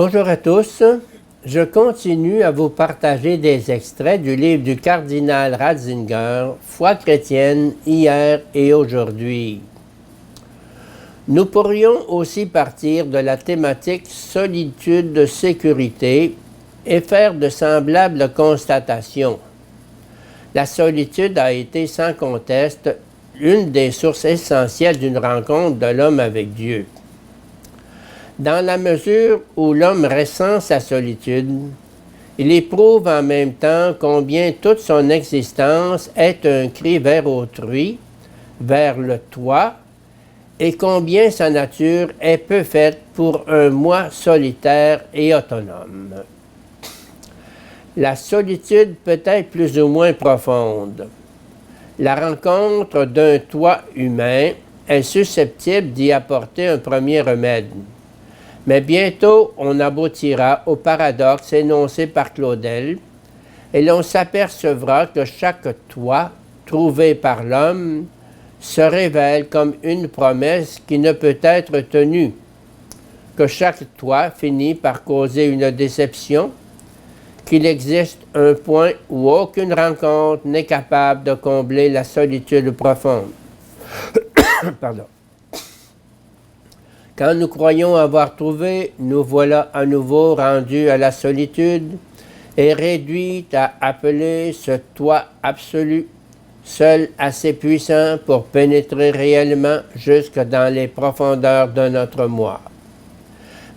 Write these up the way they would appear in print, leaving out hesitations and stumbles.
Bonjour à tous. Je continue à vous partager des extraits du livre du cardinal Ratzinger, Foi chrétienne, hier et aujourd'hui. Nous pourrions aussi partir de la thématique solitude-sécurité et faire de semblables constatations. La solitude a été sans conteste une des sources essentielles d'une rencontre de l'homme avec Dieu. Dans la mesure où l'homme ressent sa solitude, il éprouve en même temps combien toute son existence est un cri vers autrui, vers le toi, et combien sa nature est peu faite pour un moi solitaire et autonome. La solitude peut être plus ou moins profonde. La rencontre d'un toi humain est susceptible d'y apporter un premier remède. Mais bientôt, on aboutira au paradoxe énoncé par Claudel, et l'on s'apercevra que chaque toi trouvé par l'homme se révèle comme une promesse qui ne peut être tenue, que chaque toi finit par causer une déception, qu'il existe un point où aucune rencontre n'est capable de combler la solitude profonde. Pardon. Quand nous croyons avoir trouvé, nous voilà à nouveau rendus à la solitude et réduits à appeler ce toi absolu, seul assez puissant pour pénétrer réellement jusque dans les profondeurs de notre moi.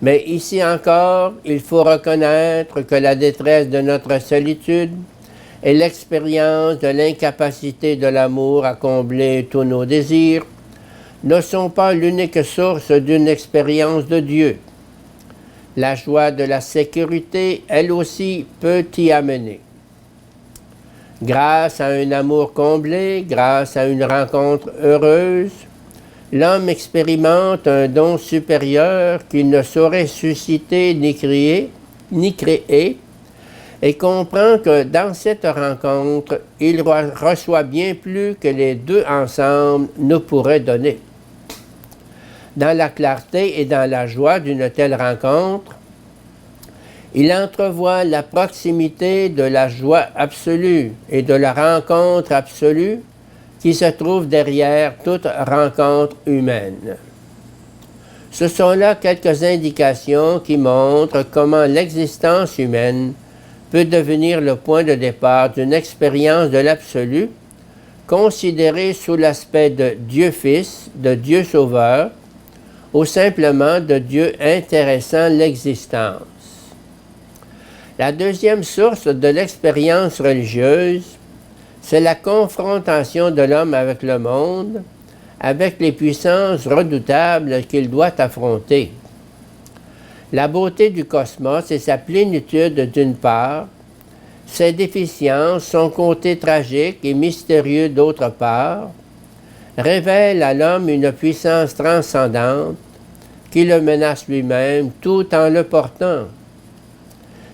Mais ici encore, il faut reconnaître que la détresse de notre solitude et l'expérience de l'incapacité de l'amour à combler tous nos désirs ne sont pas l'unique source d'une expérience de Dieu. La joie de la sécurité, elle aussi, peut y amener. Grâce à un amour comblé, grâce à une rencontre heureuse, l'homme expérimente un don supérieur qu'il ne saurait susciter ni créer, et comprend que dans cette rencontre, il reçoit bien plus que les deux ensemble nous pourraient donner. Dans la clarté et dans la joie d'une telle rencontre, il entrevoit la proximité de la joie absolue et de la rencontre absolue qui se trouve derrière toute rencontre humaine. Ce sont là quelques indications qui montrent comment l'existence humaine peut devenir le point de départ d'une expérience de l'absolu, considérée sous l'aspect de Dieu Fils, de Dieu Sauveur, ou simplement de Dieu intéressant l'existence. La deuxième source de l'expérience religieuse, c'est la confrontation de l'homme avec le monde, avec les puissances redoutables qu'il doit affronter. La beauté du cosmos et sa plénitude d'une part, ses déficiences, son côté tragique et mystérieux d'autre part, révèlent à l'homme une puissance transcendante qui le menace lui-même tout en le portant.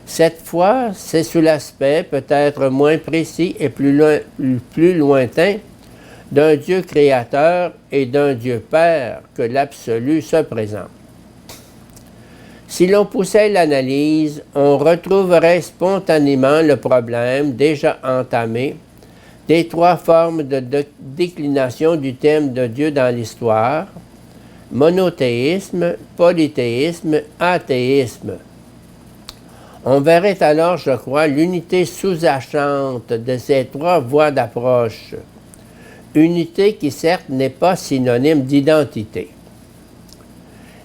Cette fois, c'est sous l'aspect peut-être moins précis et plus lointain d'un Dieu créateur et d'un Dieu Père que l'absolu se présente. Si l'on poussait l'analyse, on retrouverait spontanément le problème déjà entamé des trois formes de déclination du thème de Dieu dans l'histoire: monothéisme, polythéisme, athéisme. On verrait alors, je crois, l'unité sous-jacente de ces trois voies d'approche. Unité qui, certes, n'est pas synonyme d'identité.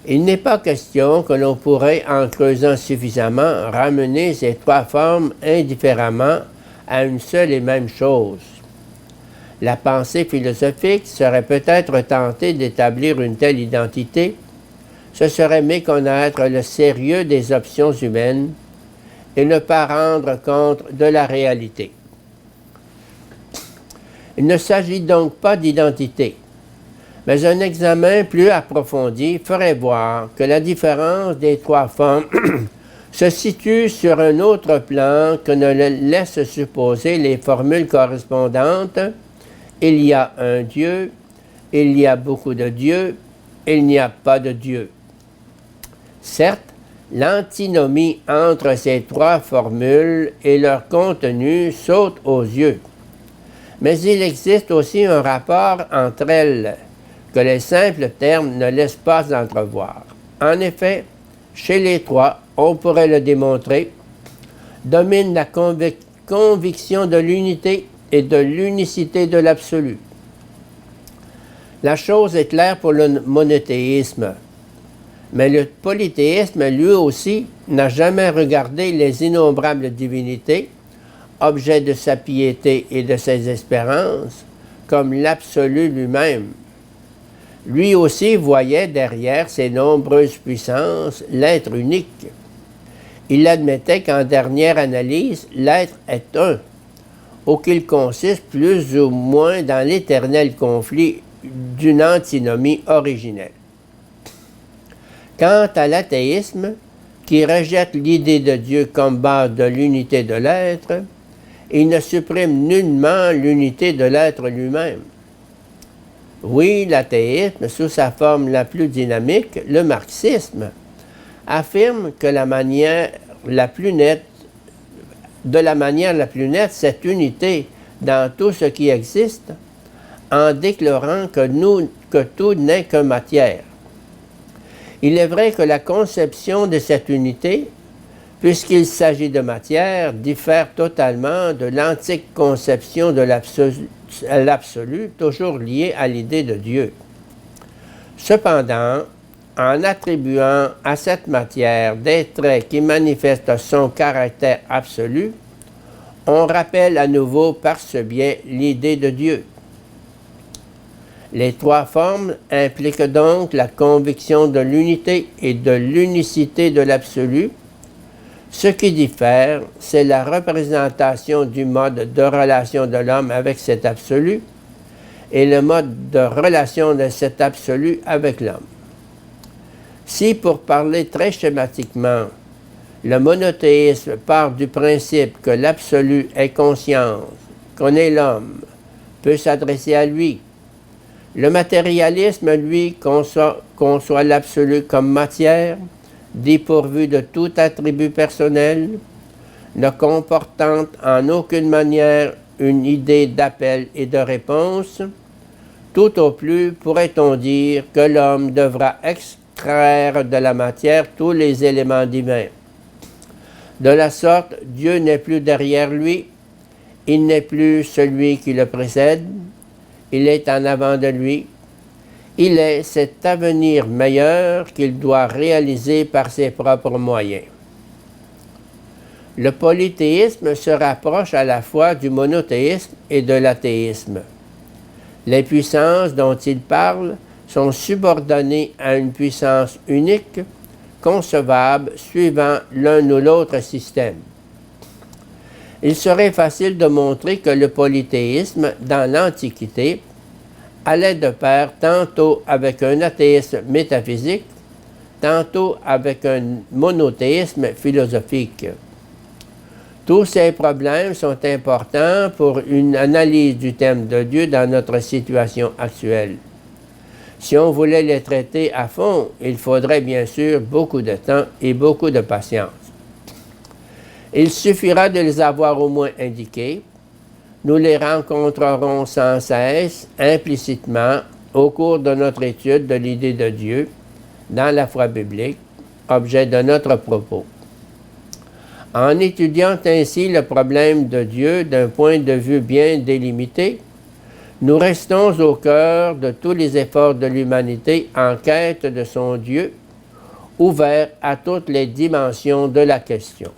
Il n'est pas question que l'on pourrait, en creusant suffisamment, ramener ces trois formes indifféremment à une seule et même chose. La pensée philosophique serait peut-être tentée d'établir une telle identité, ce serait méconnaître le sérieux des options humaines et ne pas rendre compte de la réalité. Il ne s'agit donc pas d'identité, mais un examen plus approfondi ferait voir que la différence des trois formes se situe sur un autre plan que ne le laissent supposer les formules correspondantes. Il y a un Dieu, il y a beaucoup de dieux, il n'y a pas de Dieu. Certes, L'antinomie entre ces trois formules et leur contenu saute aux yeux. Mais il existe aussi un rapport entre elles que les simples termes ne laissent pas entrevoir. En effet, chez les trois, on pourrait le démontrer, domine la conviction de l'unité et de l'unicité de l'absolu. La chose est claire pour le monothéisme, mais le polythéisme, lui aussi, n'a jamais regardé les innombrables divinités, objet de sa piété et de ses espérances, comme l'absolu lui-même. Lui aussi voyait derrière ces nombreuses puissances l'être unique. Il admettait qu'en dernière analyse, l'être est un, ou qu'il consiste plus ou moins dans l'éternel conflit d'une antinomie originelle. Quant à l'athéisme, qui rejette l'idée de Dieu comme base de l'unité de l'être, il ne supprime nullement l'unité de l'être lui-même. Oui, l'athéisme, sous sa forme la plus dynamique, le marxisme, affirme que de la manière la plus nette, cette unité dans tout ce qui existe, en déclarant que tout n'est que matière. Il est vrai que la conception de cette unité, puisqu'il s'agit de matière, diffère totalement de l'antique conception de l'absolu, toujours liée à l'idée de Dieu. Cependant, en attribuant à cette matière des traits qui manifestent son caractère absolu, on rappelle à nouveau par ce biais l'idée de Dieu. Les trois formes impliquent donc la conviction de l'unité et de l'unicité de l'absolu. Ce qui diffère, c'est la représentation du mode de relation de l'homme avec cet absolu et le mode de relation de cet absolu avec l'homme. Si, pour parler très schématiquement, le monothéisme part du principe que l'absolu est conscience, qu'on est l'homme, peut s'adresser à lui, le matérialisme, lui, conçoit l'absolu comme matière, dépourvu de tout attribut personnel, ne comportant en aucune manière une idée d'appel et de réponse. Tout au plus pourrait-on dire que l'homme devra extraire de la matière tous les éléments divins. De la sorte, Dieu n'est plus derrière lui, il n'est plus celui qui le précède, il est en avant de lui. Il est cet avenir meilleur qu'il doit réaliser par ses propres moyens. Le polythéisme se rapproche à la fois du monothéisme et de l'athéisme. Les puissances dont il parle sont subordonnées à une puissance unique, concevable, suivant l'un ou l'autre système. Il serait facile de montrer que le polythéisme, dans l'Antiquité, allait de pair tantôt avec un athéisme métaphysique, tantôt avec un monothéisme philosophique. Tous ces problèmes sont importants pour une analyse du thème de Dieu dans notre situation actuelle. Si on voulait les traiter à fond, il faudrait bien sûr beaucoup de temps et beaucoup de patience. Il suffira de les avoir au moins indiqués. Nous les rencontrerons sans cesse, implicitement, au cours de notre étude de l'idée de Dieu, dans la foi biblique, objet de notre propos. En étudiant ainsi le problème de Dieu d'un point de vue bien délimité, nous restons au cœur de tous les efforts de l'humanité en quête de son Dieu, ouvert à toutes les dimensions de la question.